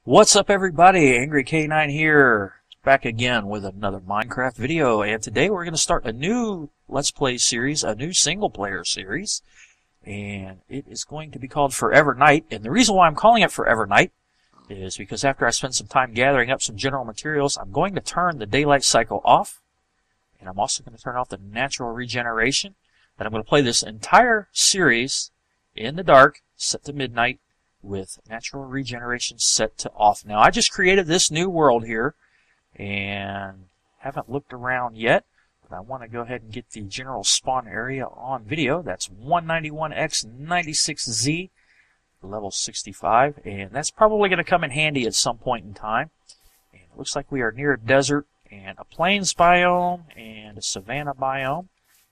What's up, everybody? Angry K9 here, back again with another Minecraft video, and today we're going to start a new Let's Play series, a new single-player series, and it is going to be called Forever Night. And the reason why I'm calling it Forever Night is because after I spend some time gathering up some general materials, I'm going to turn the daylight cycle off, and I'm also going to turn off the natural regeneration, and I'm going to play this entire series in the dark, set to midnight, with natural regeneration set to off. Now, I just created this new world here and haven't looked around yet, but I want to go ahead and get the general spawn area on video. That's 191x96z, level 65, and that's probably going to come in handy at some point in time. And it looks like we are near a desert and a plains biome and a savanna biome.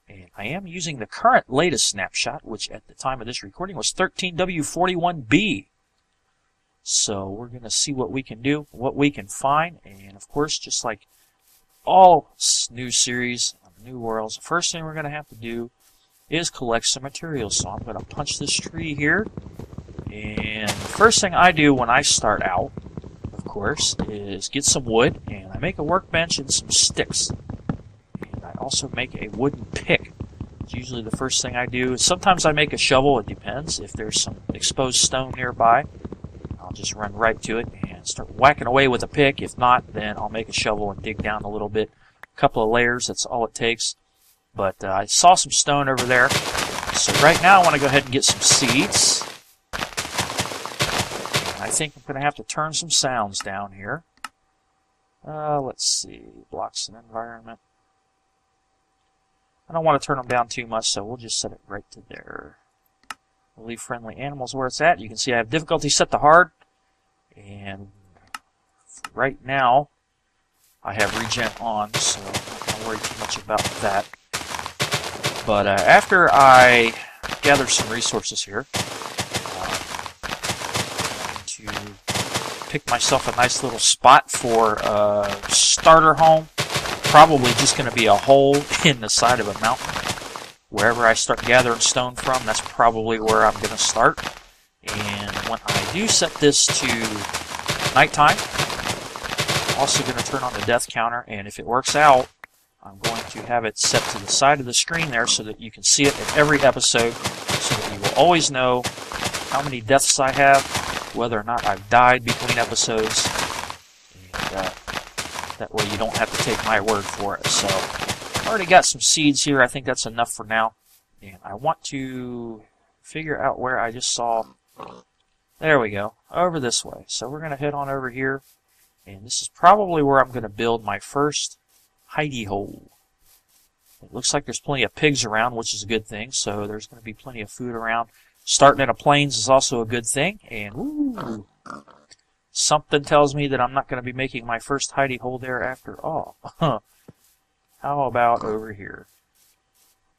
And I am using the current latest snapshot, which at the time of this recording was 13W41B. So we're going to see what we can do, what we can find. And of course, just like all new series, new worlds, the first thing we're going to have to do is collect some materials. So I'm going to punch this tree here. And the first thing I do when I start out, of course, is get some wood. And I make a workbench and some sticks. Also make a wooden pick. It's usually the first thing I do. Sometimes I make a shovel, it depends. If there's some exposed stone nearby, I'll just run right to it and start whacking away with a pick. If not, then I'll make a shovel and dig down a little bit. A couple of layers, that's all it takes. But I saw some stone over there. So right now I want to go ahead and get some seeds. And I think I'm going to have to turn some sounds down here. Let's see, blocks and environment. I don't want to turn them down too much, so we'll just set it right to there. We'll leave friendly animals where it's at. You can see I have difficulty set to hard. And right now, I have regen on, so I'm not going to worry too much about that. But after I gather some resources here, I'm going to pick myself a nice little spot for a starter home. Probably just going to be a hole in the side of a mountain. Wherever I start gathering stone from, that's probably where I'm going to start. And when I do set this to nighttime, I'm also going to turn on the death counter. And if it works out, I'm going to have it set to the side of the screen there so that you can see it in every episode, so that you will always know how many deaths I have, whether or not I've died between episodes. And that way you don't have to take my word for it. So I've already got some seeds here. I think that's enough for now. And I want to figure out where I just saw. There we go. Over this way. So we're going to head on over here. And this is probably where I'm going to build my first hidey hole. It looks like there's plenty of pigs around, which is a good thing. So there's going to be plenty of food around. Starting in a plains is also a good thing. And ooh, something tells me that I'm not going to be making my first hidey hole there after all. How about over here?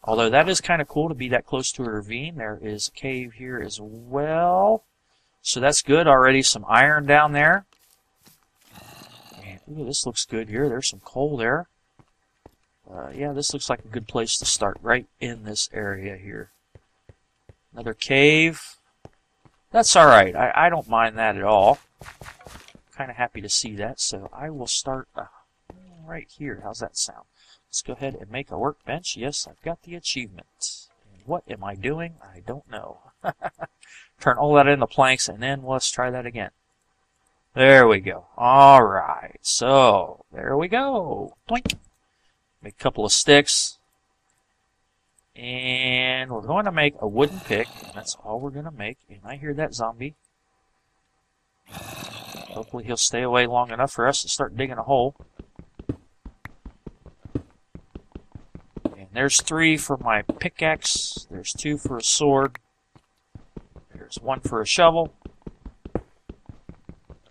Although that is kind of cool to be that close to a ravine. There is a cave here as well. So that's good. Already some iron down there. And ooh, this looks good here. There's some coal there. Yeah, this looks like a good place to start, right in this area here. Another cave. That's alright. I don't mind that at all. Kind of happy to see that, so I will start right here. How's that sound? Let's go ahead and make a workbench. Yes, I've got the achievement. And what am I doing? I don't know. Turn all that into planks, and then let's try that again. There we go. Alright, so there we go. Doink. Make a couple of sticks. And we're going to make a wooden pick, and that's all we're going to make. And I hear that zombie. Hopefully he'll stay away long enough for us to start digging a hole. And there's 3 for my pickaxe. There's 2 for a sword. There's 1 for a shovel.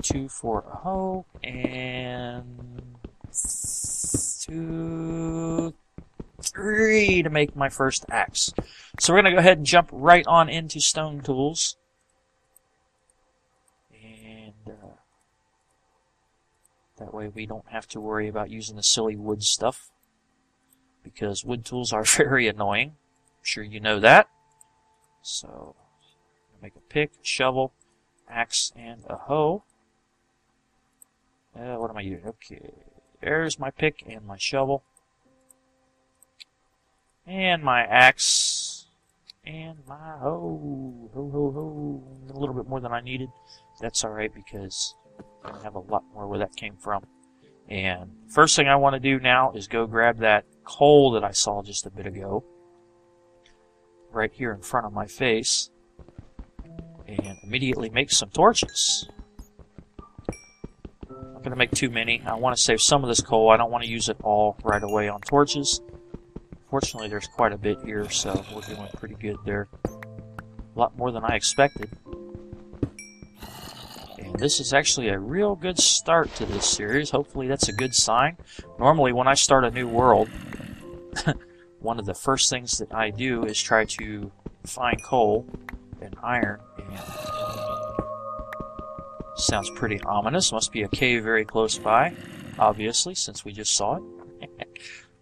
2 for a hoe. And 2, 3 to make my first axe. So we're going to go ahead and jump right on into stone tools. That way we don't have to worry about using the silly wood stuff, because wood tools are very annoying. I'm sure you know that. So make a pick, a shovel, axe, and a hoe. What am I using? Okay, there's my pick and my shovel. And my axe. And my hoe. Ho. A little bit more than I needed. That's alright because I have a lot more where that came from. And first thing I want to do now is go grab that coal that I saw just a bit ago. Right here in front of my face. And immediately make some torches. I'm not going to make too many. I want to save some of this coal. I don't want to use it all right away on torches. Fortunately, there's quite a bit here, so we're doing pretty good there. A lot more than I expected. And this is actually a real good start to this series. Hopefully that's a good sign. Normally when I start a new world, one of the first things that I do is try to find coal and iron. And sounds pretty ominous. Must be a cave very close by, obviously, since we just saw it.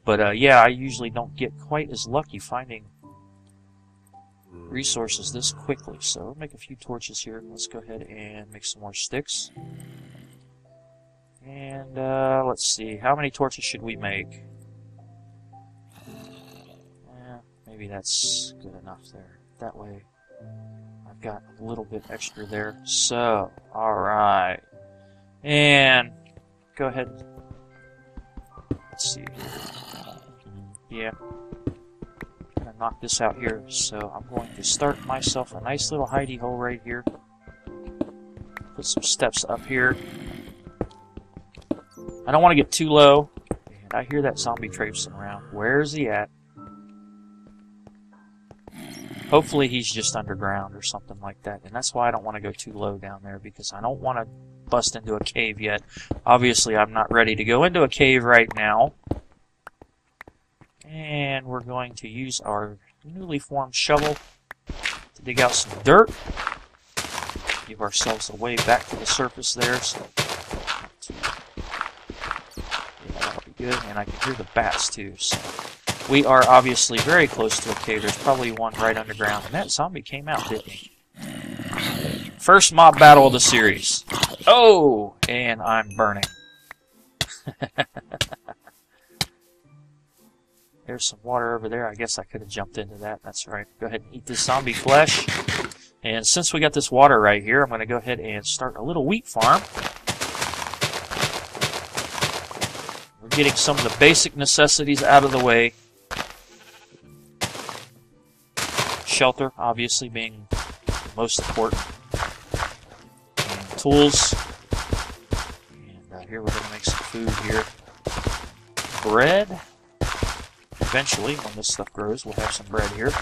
But yeah, I usually don't get quite as lucky finding resources this quickly. So we'll make a few torches here. Let's go ahead and make some more sticks. And let's see, how many torches should we make? Maybe that's good enough there. That way I've got a little bit extra there. So, alright. And go ahead. Let's see here. Yeah. I'm going to knock this out here. So I'm going to start myself a nice little hidey hole right here. Put some steps up here. I don't want to get too low. And I hear that zombie traipsing around. Where's he at? Hopefully he's just underground or something like that. And that's why I don't want to go too low down there, because I don't want to bust into a cave yet. Obviously, I'm not ready to go into a cave right now. And we're going to use our newly formed shovel to dig out some dirt. Give ourselves a way back to the surface there. So yeah, that'll be good. And I can hear the bats too. So we are obviously very close to a cave. There's probably one right underground. And that zombie came out, didn't he? First mob battle of the series. Oh! And I'm burning. There's some water over there. I guess I could have jumped into that. That's right. Go ahead and eat this zombie flesh. And since we got this water right here, I'm going to go ahead and start a little wheat farm. We're getting some of the basic necessities out of the way. Shelter, obviously, being most important. And tools. And here we're going to make some food here. Bread. Eventually, when this stuff grows, we'll have some bread here.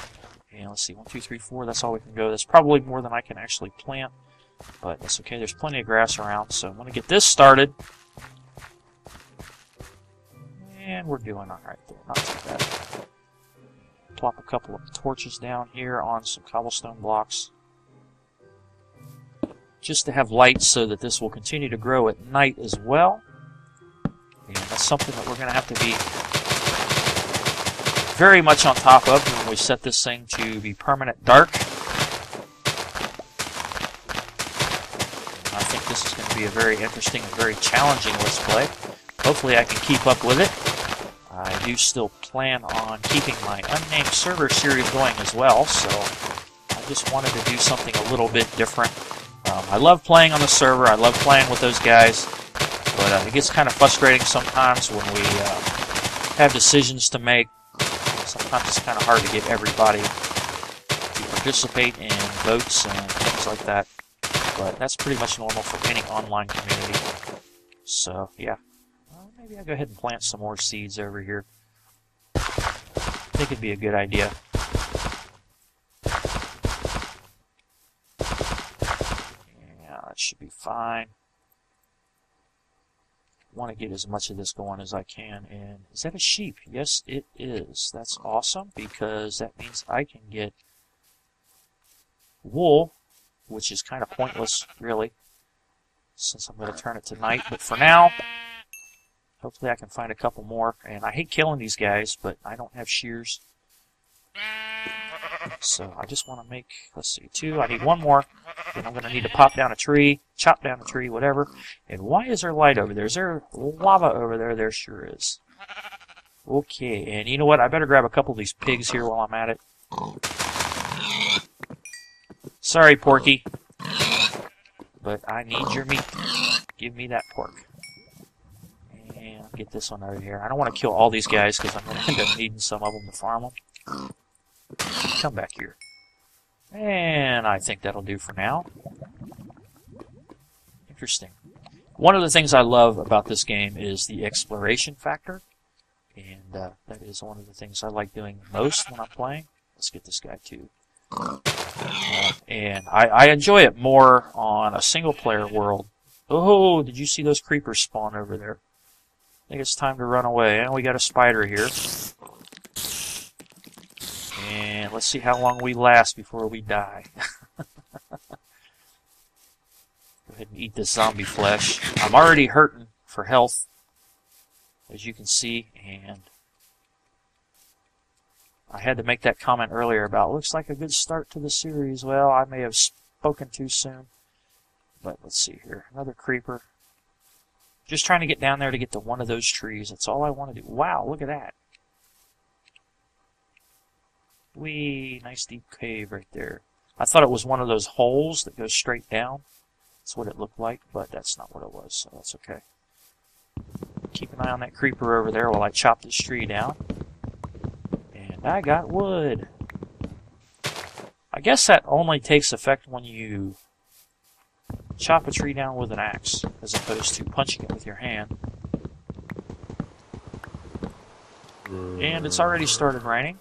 And let's see, 1, 2, 3, 4, that's all we can go. That's probably more than I can actually plant. But that's okay, there's plenty of grass around. So I'm going to get this started. And we're doing alright there, not too bad. Plop a couple of torches down here on some cobblestone blocks. Just to have light so that this will continue to grow at night as well. And that's something that we're going to have to be very much on top of when we set this thing to be permanent dark. And I think this is going to be a very interesting and very challenging Let's Play. Hopefully I can keep up with it. I do still plan on keeping my unnamed server series going as well, so I just wanted to do something a little bit different. I love playing on the server, I love playing with those guys, but it gets kind of frustrating sometimes when we have decisions to make. Sometimes it's kind of hard to get everybody to participate in votes and things like that, but that's pretty much normal for any online community. So, yeah. Well, maybe I'll go ahead and plant some more seeds over here. I think it'd be a good idea. Yeah, that should be fine. Want to get as much of this going as I can. And is that a sheep? Yes, it is. That's awesome, because that means I can get wool, which is kind of pointless, really, since I'm going to turn it to night. But for now, hopefully I can find a couple more. And I hate killing these guys, but I don't have shears. So I just want to make, let's see, 2. I need 1 more. Then I'm going to need to pop down a tree, chop down a tree, whatever. And why is there light over there? Is there lava over there? There sure is. Okay, and you know what? I better grab a couple of these pigs here while I'm at it. Sorry, Porky. But I need your meat. Give me that pork. And I'll get this one over here. I don't want to kill all these guys because I'm going to end up needing some of them to farm them. Come back here. And I think that'll do for now. Interesting. One of the things I love about this game is the exploration factor. And that is one of the things I like doing most when I'm playing. Let's get this guy too. And I enjoy it more on a single-player world. Oh, did you see those creepers spawn over there? I think it's time to run away. And we got a spider here. And let's see how long we last before we die. Go ahead and eat this zombie flesh. I'm already hurting for health, as you can see, and I had to make that comment earlier about looks like a good start to the series. Well, I may have spoken too soon, but let's see here. Another creeper. Just trying to get down there to get to one of those trees. That's all I want to do. Wow, look at that. Whee, nice deep cave right there. I thought it was one of those holes that goes straight down. That's what it looked like, but that's not what it was, so that's okay. Keep an eye on that creeper over there while I chop this tree down. And I got wood. I guess that only takes effect when you chop a tree down with an axe, as opposed to punching it with your hand. And it's already started raining.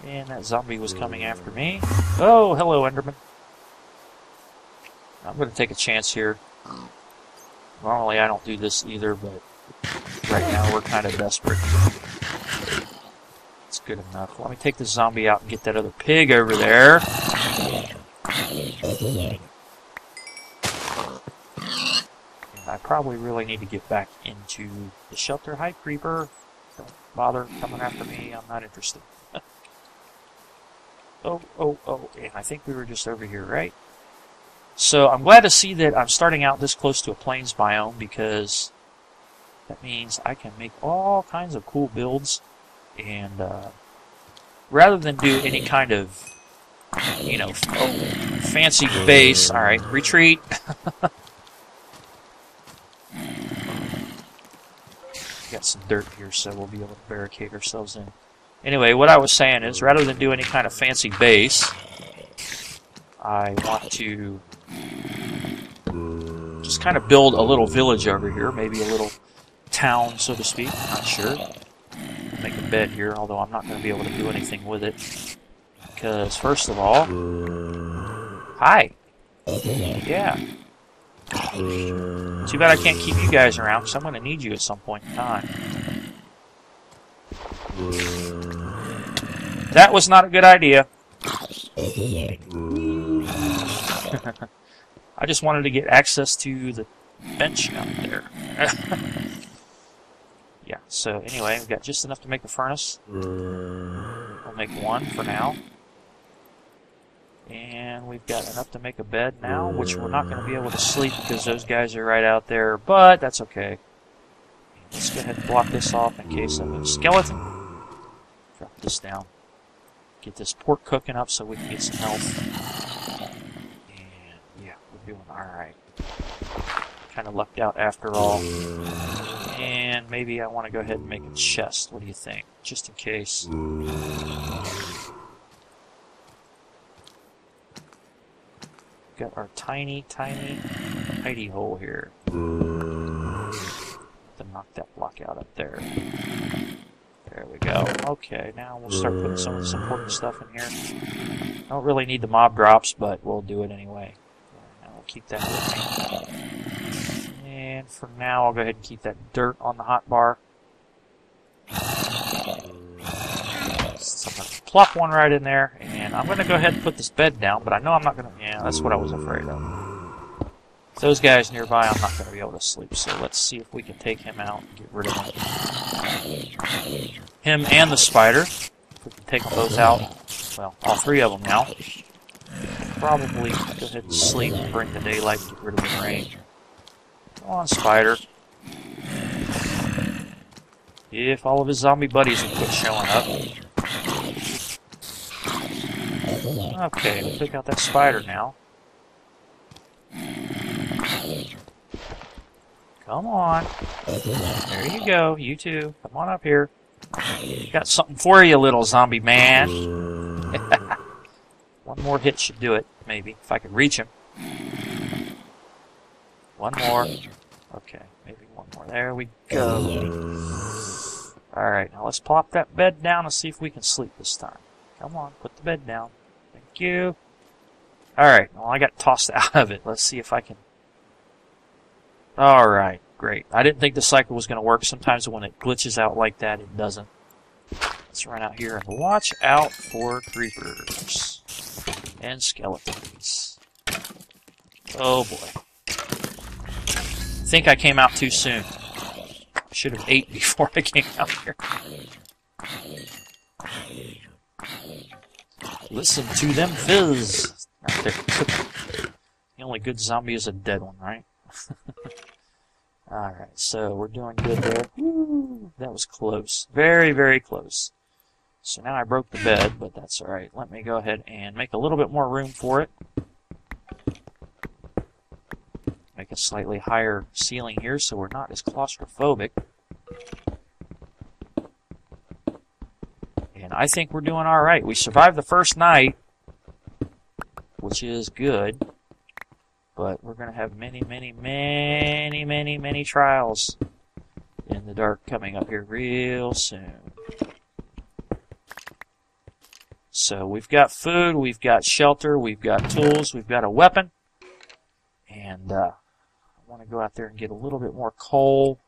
And that zombie was coming after me. Oh, hello, Enderman. I'm going to take a chance here. Normally I don't do this either, but right now we're kind of desperate. It's good enough. Let me take the zombie out and get that other pig over there. And I probably really need to get back into the shelter. Hi, creeper. Don't bother coming after me. I'm not interested. Oh, and I think we were just over here, right? So I'm glad to see that I'm starting out this close to a plains biome, because that means I can make all kinds of cool builds, and rather than do any kind of, you know, fancy base. Alright, retreat. Got some dirt here, so we'll be able to barricade ourselves in. Anyway, what I was saying is, rather than do any kind of fancy base, I want to just kind of build a little village over here, maybe a little town, so to speak. I'm not sure. Make a bed here, although I'm not going to be able to do anything with it. Because, first of all... Hi! Yeah. Too bad I can't keep you guys around, because I'm going to need you at some point in time. That was not a good idea. I just wanted to get access to the bench out there. Yeah, so anyway, we've got just enough to make a furnace. We'll make 1 for now. And we've got enough to make a bed now, which we're not going to be able to sleep because those guys are right out there, but that's okay. Let's go ahead and block this off in case of a skeleton. Drop this down. Get this pork cooking up so we can get some health. And yeah, we're doing alright. Kind of lucked out after all. And maybe I want to go ahead and make a chest. What do you think? Just in case. Got our tiny hidey hole here. To knock that block out up there. There we go. Okay, now we'll start putting some of this important stuff in here. Don't really need the mob drops, but we'll do it anyway. Now we'll keep that with me. And for now, I'll go ahead and keep that dirt on the hotbar. So I'm going to plop one right in there, and I'm going to go ahead and put this bed down, but I know I'm not going to... Yeah, that's what I was afraid of. If those guys nearby, I'm not going to be able to sleep, so let's see if we can take him out and get rid of him. Him and the spider. if we can take them both out. Well, all three of them now. Probably go ahead and sleep and bring the daylight to get rid of the rain. Come on, spider. If all of his zombie buddies would quit showing up. Okay, we took out that spider now. Come on. There you go, you too. Come on up here. Got something for you, little zombie man. One more hit should do it, maybe, if I could reach him. One more. Okay, maybe one more. There we go. Alright, now let's plop that bed down and see if we can sleep this time. Come on, put the bed down. Thank you. Alright, well, I got tossed out of it. Let's see if I can... Alright, great. I didn't think the cycle was going to work. Sometimes when it glitches out like that, it doesn't. Let's run out here and watch out for creepers and skeletons. Oh boy. I think I came out too soon. Should have ate before I came out here. Listen to them fizz. Right there. The only good zombie is a dead one, right? Alright, so we're doing good there. Woo, that was close. Very, very close. So now I broke the bed, but that's alright. Let me go ahead and make a little bit more room for it. Make a slightly higher ceiling here so we're not as claustrophobic. And I think we're doing alright. We survived the first night, which is good. But we're going to have many, many, many, many, many trials in the dark coming up here real soon. So we've got food, we've got shelter, we've got tools, we've got a weapon. And I want to go out there and get a little bit more coal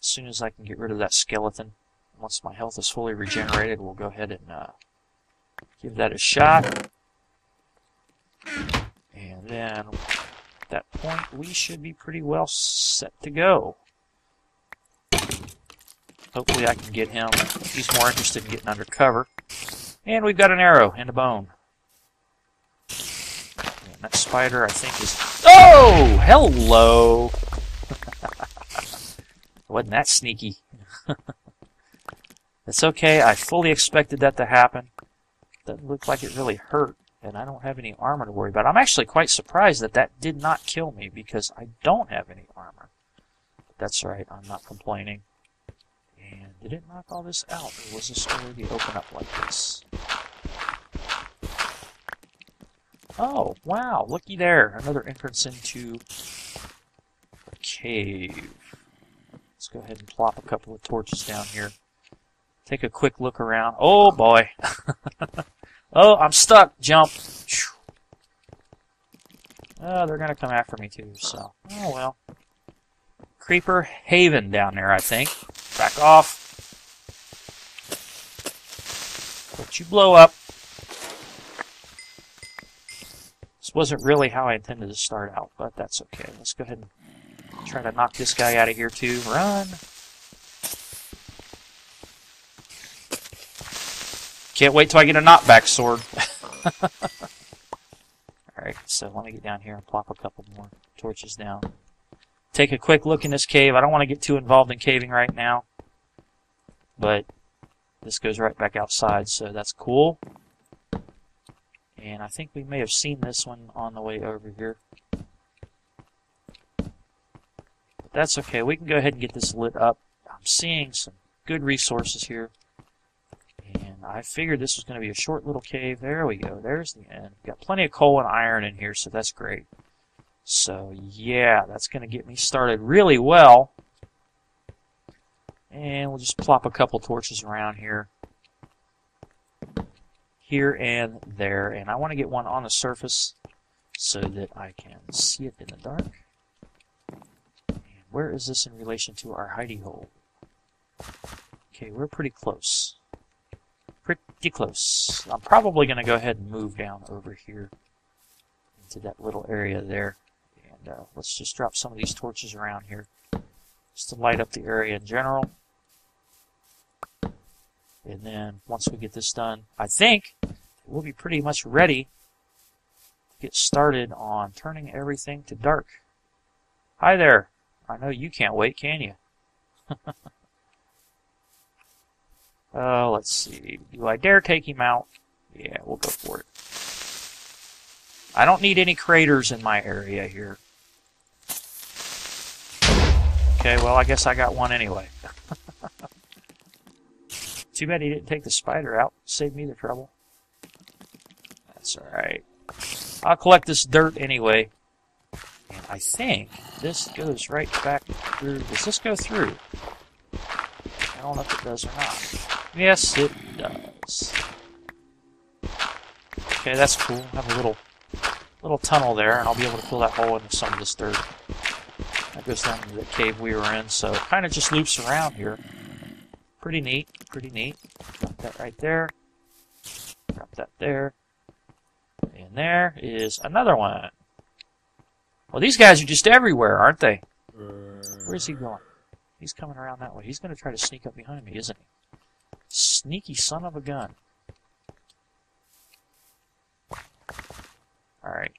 as soon as I can get rid of that skeleton. Once my health is fully regenerated, we'll go ahead and give that a shot. And then at that point, we should be pretty well set to go. Hopefully I can get him. He's more interested in getting under cover. And we've got an arrow and a bone. And that spider, I think, is... Oh! Hello! Wasn't that sneaky? It's okay. I fully expected that to happen. Doesn't look like it really hurt. And I don't have any armor to worry about. I'm actually quite surprised that that did not kill me because I don't have any armor. But that's right, I'm not complaining. And did it knock all this out, or was this already open up like this? Oh, wow, looky there. Another entrance into a cave. Let's go ahead and plop a couple of torches down here. Take a quick look around. Oh, boy. Oh, I'm stuck. Jump. Oh, they're going to come after me too, so. Oh, well. Creeper Haven down there, I think. Back off. Let you blow up. This wasn't really how I intended to start out, but that's okay. Let's go ahead and try to knock this guy out of here too. Run. Can't wait till I get a knockback sword. Alright, so let me get down here and plop a couple more torches down. Take a quick look in this cave. I don't want to get too involved in caving right now. But this goes right back outside, so that's cool. And I think we may have seen this one on the way over here. But that's okay. We can go ahead and get this lit up. I'm seeing some good resources here. I figured this was going to be a short little cave. There we go. There's the end. Got plenty of coal and iron in here, so that's great. So, yeah, that's going to get me started really well. And we'll just plop a couple torches around here. Here and there. And I want to get one on the surface so that I can see it in the dark. And where is this in relation to our hidey hole? Okay, we're pretty close. Pretty close. I'm probably going to go ahead and move down over here into that little area there. And let's just drop some of these torches around here just to light up the area in general. And then once we get this done, I think we'll be pretty much ready to get started on turning everything to dark. Hi there. I know you can't wait, can you? Let's see. Do I dare take him out? Yeah, we'll go for it. I don't need any craters in my area here. Okay, well, I guess I got one anyway. Too bad he didn't take the spider out. Saved me the trouble. That's alright. I'll collect this dirt anyway. And I think this goes right back through. Does this go through? I don't know if it does or not. Yes, it does. Okay, that's cool. Have a little tunnel there, and I'll be able to fill that hole into some of this dirt. That goes down to the cave we were in, so it kind of just loops around here. Pretty neat, pretty neat. Drop that right there. Drop that there. And there is another one. Well, these guys are just everywhere, aren't they? Where's he going? He's coming around that way. He's going to try to sneak up behind me, isn't he? Sneaky son of a gun. Alright.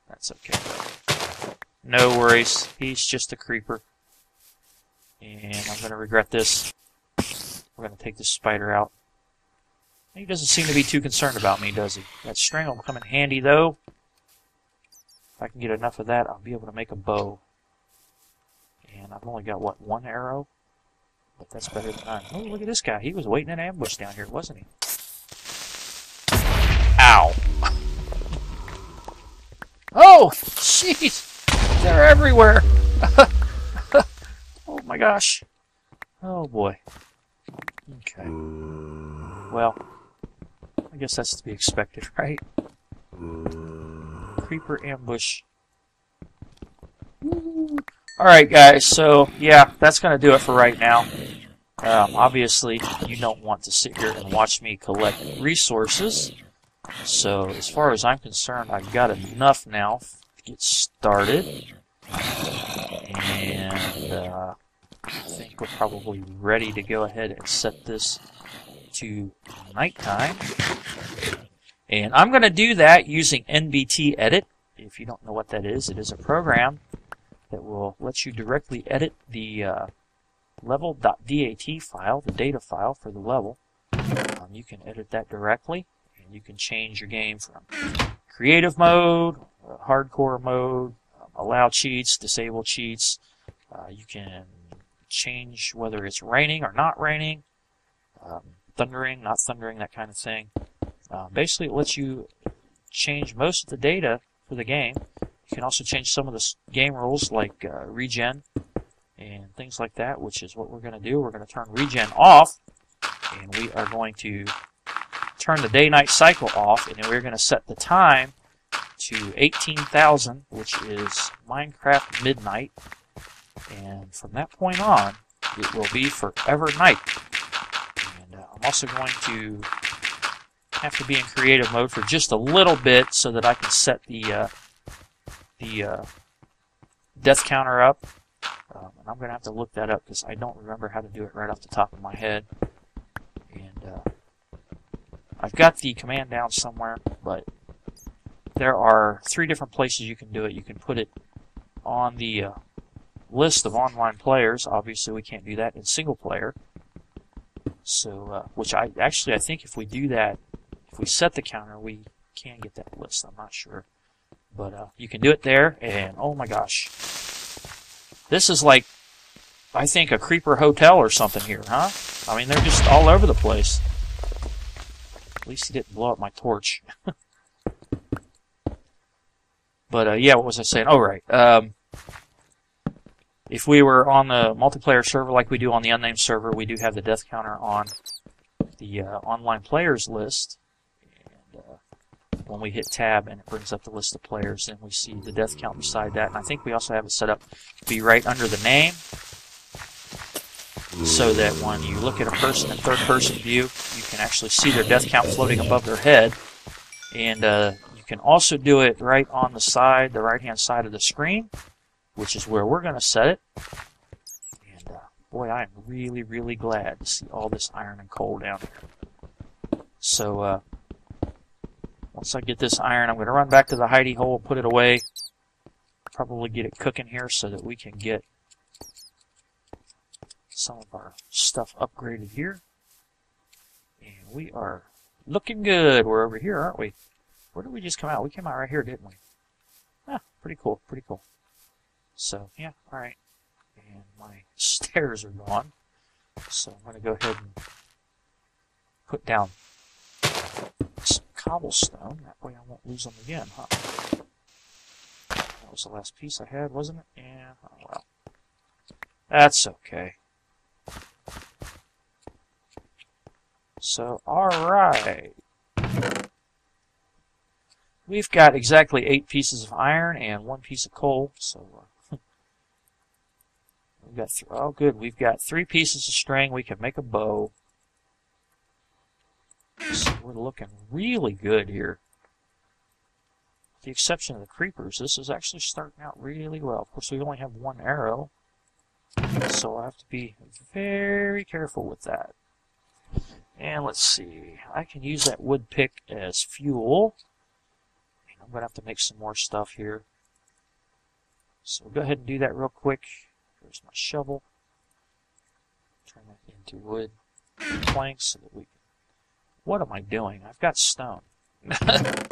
That's okay, though. No worries. He's just a creeper. And I'm going to regret this. We're going to take this spider out. He doesn't seem to be too concerned about me, does he? That string will come in handy, though. If I can get enough of that, I'll be able to make a bow. And I've only got, what, one arrow? But that's better than none. Oh, look at this guy. He was waiting in ambush down here, wasn't he? Ow! Oh, jeez! They're everywhere! Oh my gosh. Oh boy. Okay. Well, I guess that's to be expected, right? Creeper ambush. Alright guys, so yeah, that's going to do it for right now. Obviously, you don't want to sit here and watch me collect resources. So, as far as I'm concerned, I've got enough now to get started. And I think we're probably ready to go ahead and set this to nighttime. And I'm going to do that using NBT Edit. If you don't know what that is, it is a program that will let you directly edit the level.dat file, the data file for the level. You can edit that directly, and you can change your game from creative mode, hardcore mode, allow cheats, disable cheats. You can change whether it's raining or not raining, thundering, not thundering, that kind of thing. Basically, it lets you change most of the data for the game. You can also change some of the game rules like regen and things like that, which is what we're going to do. We're going to turn regen off, and we are going to turn the day-night cycle off, and then we're going to set the time to 18,000, which is Minecraft midnight. And from that point on, it will be forever night. And I'm also going to have to be in creative mode for just a little bit so that I can set the death counter up. And I'm going to have to look that up because I don't remember how to do it right off the top of my head. And I've got the command down somewhere, but there are 3 different places you can do it. You can put it on the list of online players. Obviously, we can't do that in single player. So, which I think if we do that, if we set the counter, we can get that list. I'm not sure. But you can do it there, and oh my gosh. This is like, I think, a creeper hotel or something here, huh? I mean, they're just all over the place. At least he didn't blow up my torch. But, yeah, what was I saying? Oh, right. If we were on the multiplayer server like we do on the unnamed server, we do have the death counter on the online players list. And when we hit tab and it brings up the list of players, then we see the death count beside that. And I think we also have it set up to be right under the name, so that when you look at a person in third-person view, you can actually see their death count floating above their head. And you can also do it right on the side, the right-hand side of the screen, which is where we're going to set it. And Boy, I am really, really glad to see all this iron and coal down here. So, once I get this iron, I'm going to run back to the hidey hole, put it away, probably get it cooking here so that we can get some of our stuff upgraded here. And we are looking good. We're over here, aren't we? Where did we just come out? We came out right here, didn't we? Ah, pretty cool, pretty cool. So, yeah, alright. And my stairs are gone. So I'm going to go ahead and put down some cobblestone. That way I won't lose them again, huh? That was the last piece I had, wasn't it? Yeah, oh well. That's okay. So, alright. We've got exactly 8 pieces of iron and 1 piece of coal. So, we've got oh good, we've got 3 pieces of string. We can make a bow. So we're looking really good here. With the exception of the creepers, this is actually starting out really well. Of course, we only have 1 arrow, so I have to be very careful with that. And let's see, I can use that wood pick as fuel. And I'm going to have to make some more stuff here. So we'll go ahead and do that real quick. Here's my shovel. Turn that into wood planks so that we can... What am I doing? I've got stone. I'm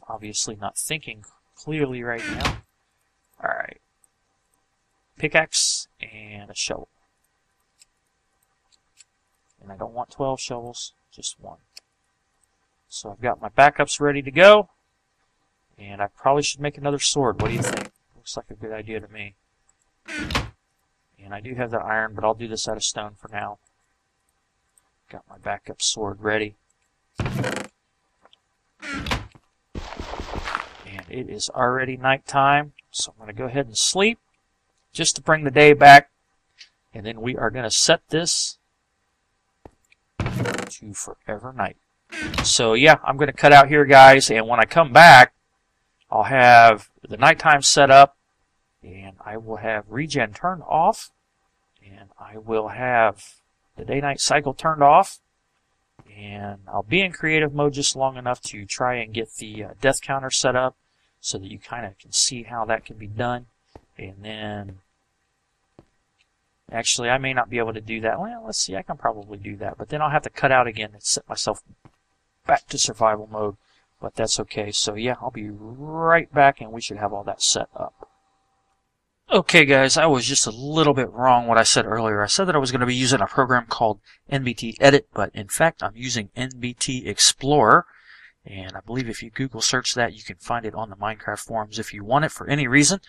obviously not thinking clearly right now. Alright. Pickaxe and a shovel. And I don't want 12 shovels, just 1. So I've got my backups ready to go. And I probably should make another sword. What do you think? Looks like a good idea to me. And I do have the iron, but I'll do this out of stone for now. Got my backup sword ready. And it is already nighttime, so I'm going to go ahead and sleep just to bring the day back. And then we are going to set this to forever night. So yeah, I'm going to cut out here, guys, and when I come back, I'll have the nighttime set up, and I will have regen turned off, and I will have the day-night cycle turned off, and I'll be in creative mode just long enough to try and get the death counter set up so that you kind of can see how that can be done. And then actually I may not be able to do that. Well, let's see, I can probably do that, but then I'll have to cut out again and set myself back to survival mode, but that's okay. So yeah, I'll be right back and we should have all that set up. Okay guys, I was just a little bit wrong what I said earlier. I said that I was going to be using a program called NBT Edit, but in fact I'm using NBT Explorer. And I believe if you Google search that, you can find it on the Minecraft forums if you want it for any reason.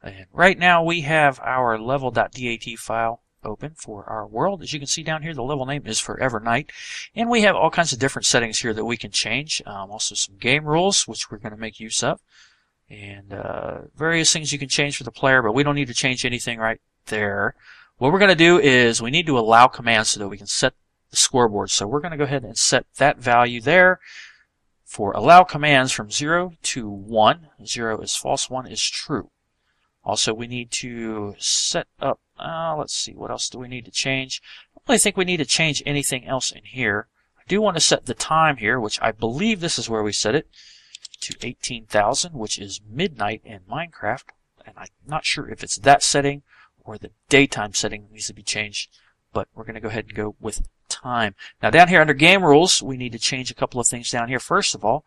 And right now we have our level.dat file open for our world. As you can see down here, the level name is Forever Night. And we have all kinds of different settings here that we can change. Also some game rules, which we're going to make use of. And various things you can change for the player, but we don't need to change anything right there. What we're going to do is we need to allow commands so that we can set the scoreboard. So we're going to go ahead and set that value there for allow commands from 0 to 1. 0 is false, 1 is true. Also, we need to set up, let's see, what else do we need to change? I don't really think we need to change anything else in here. I do want to set the time here, which I believe this is where we set it, to 18,000, which is midnight in Minecraft. And I'm not sure if it's that setting or the daytime setting that needs to be changed, but we're going to go ahead and go with time. Now down here under game rules, we need to change a couple of things down here. First of all,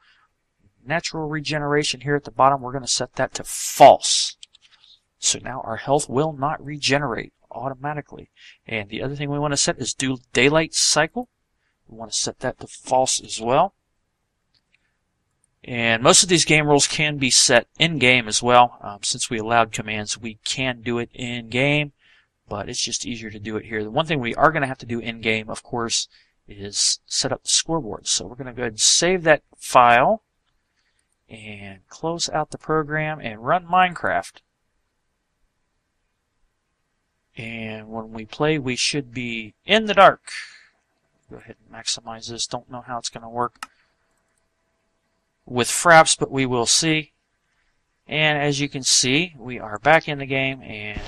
natural regeneration here at the bottom, we're going to set that to false. So now our health will not regenerate automatically. And the other thing we want to set is do daylight cycle. We want to set that to false as well. And most of these game rules can be set in-game as well. Since we allowed commands, we can do it in-game, but it's just easier to do it here. The one thing we are going to have to do in-game, of course, is set up the scoreboard. So we're going to go ahead and save that file and close out the program and run Minecraft. And when we play, we should be in the dark. Go ahead and maximize this. Don't know how it's going to work with fraps, but we will see. And as you can see, we are back in the game, and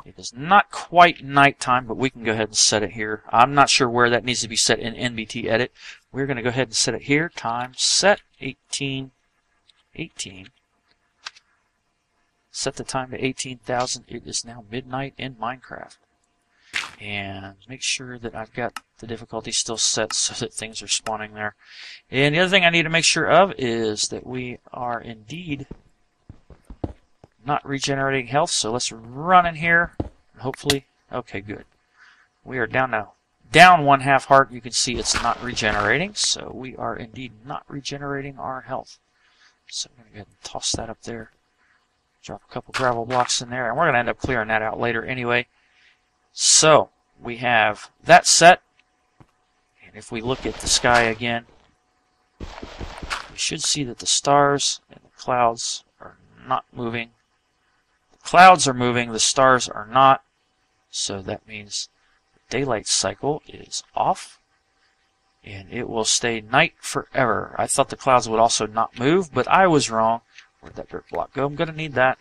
It is not quite nighttime, but we can go ahead and set it here. I'm not sure where that needs to be set in NBT Edit. We're going to go ahead and set it here. Time set 1818. Set the time to 18,000. It is now midnight in Minecraft. And make sure that I've got the difficulty still set so that things are spawning there. And the other thing I need to make sure of is that we are indeed not regenerating health. So let's run in here. Hopefully, okay, good. We are down now. Down 1/2 heart. You can see it's not regenerating. So we are indeed not regenerating our health. So I'm going to go ahead and toss that up there. Drop a couple gravel blocks in there. And we're going to end up clearing that out later anyway. So we have that set. And if we look at the sky again, we should see that the stars and the clouds are not moving. The clouds are moving, the stars are not. So that means the daylight cycle is off. And it will stay night forever. I thought the clouds would also not move, but I was wrong. Where'd that dirt block go? I'm going to need that.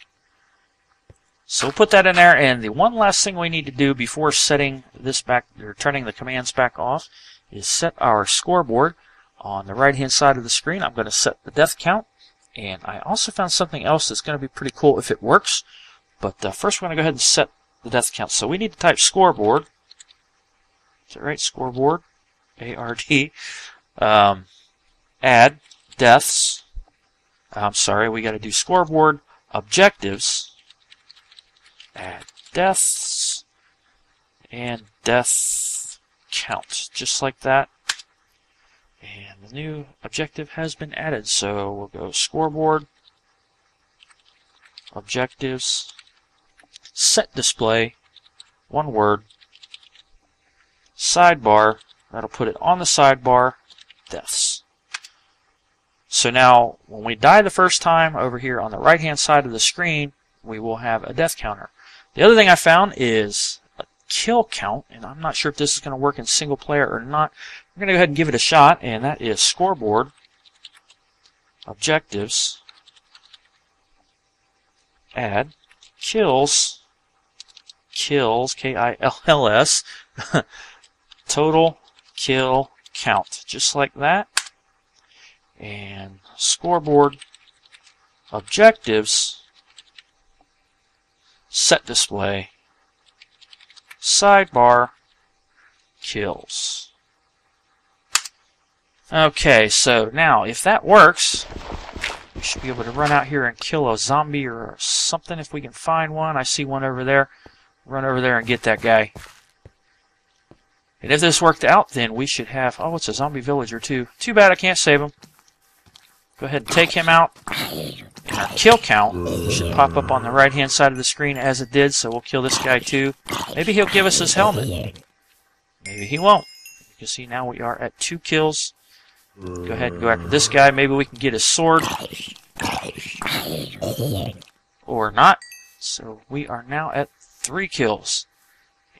So we'll put that in there, and the one last thing we need to do before setting this back, or turning the commands back off, is set our scoreboard on the right-hand side of the screen. I'm going to set the death count, and I also found something else that's going to be pretty cool if it works. But first we're going to go ahead and set the death count. So we need to type scoreboard. Is that right? Scoreboard. A-R-D. Add deaths. I'm sorry, we got to do scoreboard objectives. Add deaths and death count, just like that. And the new objective has been added, so we'll go scoreboard objectives, set display, one word, sidebar. That'll put it on the sidebar, deaths. So now, when we die the first time, over here on the right-hand side of the screen, we will have a death counter. The other thing I found is a kill count, and I'm not sure if this is going to work in single player or not. We're going to go ahead and give it a shot, and that is scoreboard, objectives, add, kills, K-I-L-L-S, total kill count, just like that. And scoreboard objectives, set display, sidebar, kills. Okay, so now if that works, we should be able to run out here and kill a zombie or something if we can find one. I see one over there. Run over there and get that guy. And if this worked out, then we should have... Oh, it's a zombie villager too. Too bad I can't save him. Go ahead and take him out. And our kill count should pop up on the right-hand side of the screen as it did, so we'll kill this guy too. Maybe he'll give us his helmet. Maybe he won't. You can see now we are at 2 kills. Go ahead and go after this guy. Maybe we can get his sword. Or not. So we are now at 3 kills.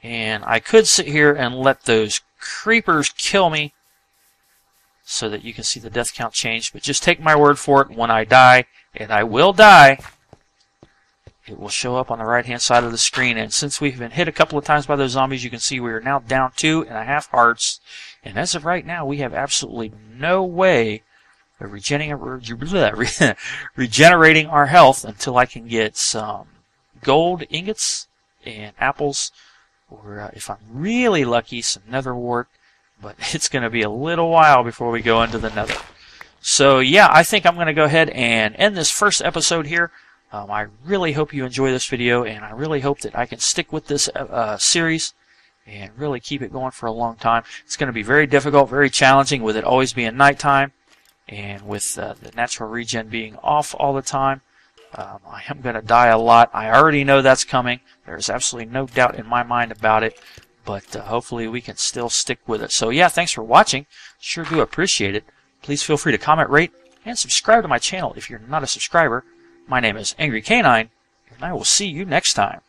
And I could sit here and let those creepers kill me so that you can see the death count change, but just take my word for it, when I die, and I will die, it will show up on the right-hand side of the screen. And since we've been hit a couple of times by those zombies, you can see we are now down 2.5 hearts. And as of right now, we have absolutely no way of regenerating our health until I can get some gold ingots and apples, or if I'm really lucky, some nether wart. But it's going to be a little while before we go into the nether. So yeah, I think I'm going to go ahead and end this first episode here. I really hope you enjoy this video, and I really hope that I can stick with this series and really keep it going for a long time. It's going to be very difficult, very challenging, with it always being nighttime, and with the natural regen being off all the time. I am going to die a lot. I already know that's coming. There's absolutely no doubt in my mind about it. But hopefully we can still stick with it. So yeah, thanks for watching. Sure do appreciate it. Please feel free to comment, rate, and subscribe to my channel if you're not a subscriber. My name is Angry Canine, and I will see you next time.